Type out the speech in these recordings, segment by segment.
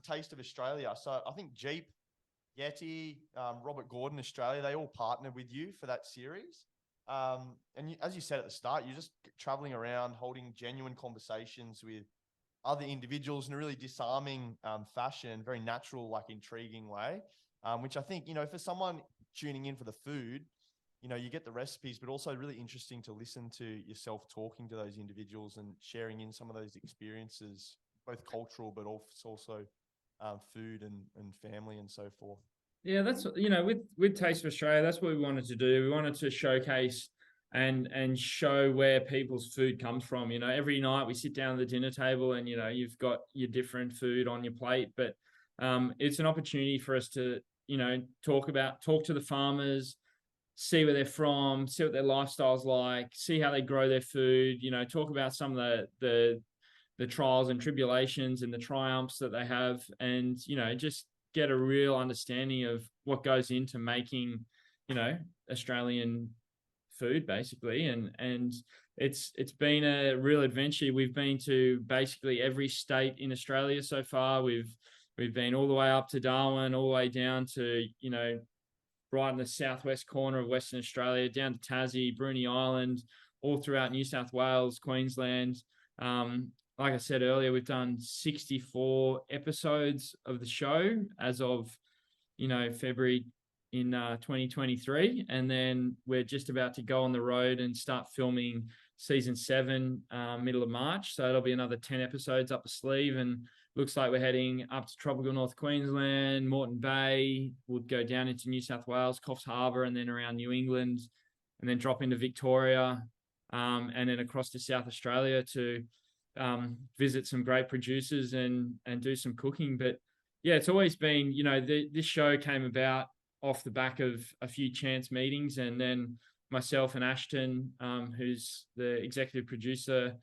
Taste of Australia. So I think Jeep, Yeti, Robert Gordon, Australia, they all partnered with you for that series. And as you said at the start, you're just traveling around, holding genuine conversations with other individuals in a really disarming fashion, very natural, like intriguing way, which I think, for someone tuning in for the food, you get the recipes, but also really interesting to listen to yourself talking to those individuals and sharing in some of those experiences, both cultural, but also food and family and so forth. Yeah, that's, with Taste of Australia, that's what we wanted to do. We wanted to showcase and show where people's food comes from. Every night we sit down at the dinner table and, you've got your different food on your plate, but it's an opportunity for us to, talk to the farmers, see where they're from, see what their lifestyle's like, see how they grow their food, talk about some of the trials and tribulations and the triumphs that they have, and, just get a real understanding of what goes into making, Australian food basically. And it's been a real adventure. We've been to basically every state in Australia so far. We've been all the way up to Darwin, all the way down to, right in the southwest corner of Western Australia, down to Tassie, Bruny Island, all throughout New South Wales, Queensland. Like I said earlier, we've done 64 episodes of the show as of, February in 2023. And then we're just about to go on the road and start filming season 7, middle of March. So it'll be another 10 episodes up the sleeve. And looks like we're heading up to tropical North Queensland, Moreton Bay. We'll go down into New South Wales, Coffs Harbour, and then around New England, and then drop into Victoria, and then across to South Australia to visit some great producers and do some cooking. But yeah, it's always been, this show came about off the back of a few chance meetings, and then myself and Ashton, who's the executive producer,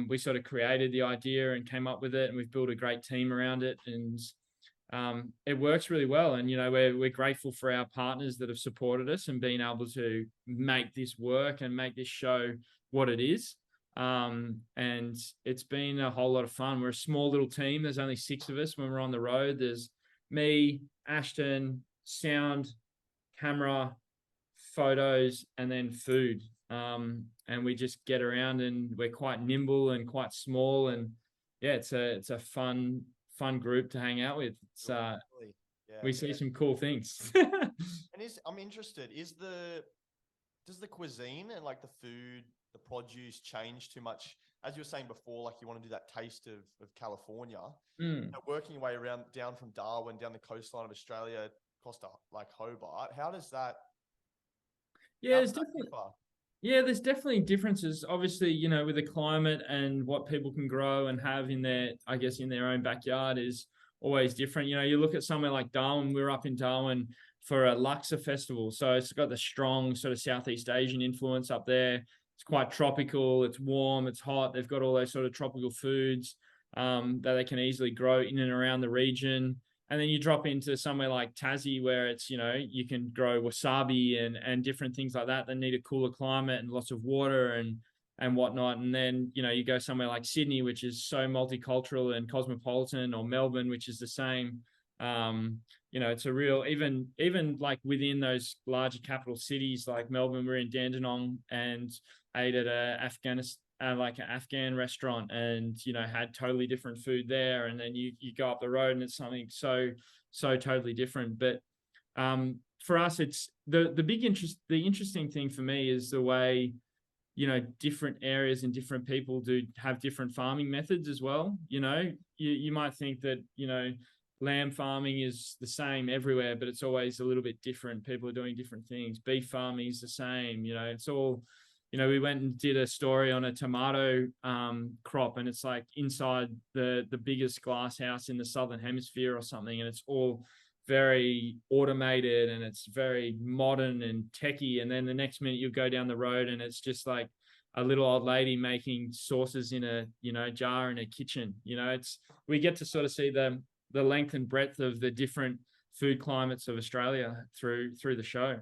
we sort of created the idea and came up with it, and we've built a great team around it, and it works really well. And we're grateful for our partners that have supported us and been able to make this work and make this show what it is. And it's been a whole lot of fun. We're a small little team. There's only 6 of us when we're on the road. There's me, Ashton, sound, camera, photos, and then food. And we just get around, and we're quite nimble and quite small. And yeah, it's a fun group to hang out with. It's we see some cool things. And I'm interested, does the cuisine and like the food, the produce change too much? As you were saying before, like you want to do that taste of California, working your way around down from Darwin, down the coastline of Australia, across to like Hobart. How does that? Yeah, there's definitely differences. Obviously, with the climate and what people can grow and have in their own backyard is always different. You look at somewhere like Darwin. We were up in Darwin for a Laksa festival, so it's got the strong sort of Southeast Asian influence up there. It's quite tropical. It's warm. It's hot. They've got all those sort of tropical foods that they can easily grow in and around the region. And then you drop into somewhere like Tassie, where it's, you can grow wasabi and different things like that need a cooler climate and lots of water and whatnot. And then, you go somewhere like Sydney, which is so multicultural and cosmopolitan, or Melbourne, which is the same. It's a real, even like within those larger capital cities like Melbourne, we're in Dandenong and ate at an Afghan restaurant, and had totally different food there. And then you go up the road and it's something so totally different. But for us, it's the interesting thing for me is the way different areas and different people do have different farming methods as well. You might think that lamb farming is the same everywhere, but it's always a little bit different. People are doing different things. Beef farming is the same. It's all, we went and did a story on a tomato crop, and it's like inside the biggest glass house in the Southern Hemisphere or something, and it's all very automated and it's very modern and techie. And then the next minute you go down the road and it's just like a little old lady making sauces in a jar in a kitchen. We get to sort of see the length and breadth of the different food climates of Australia through the show.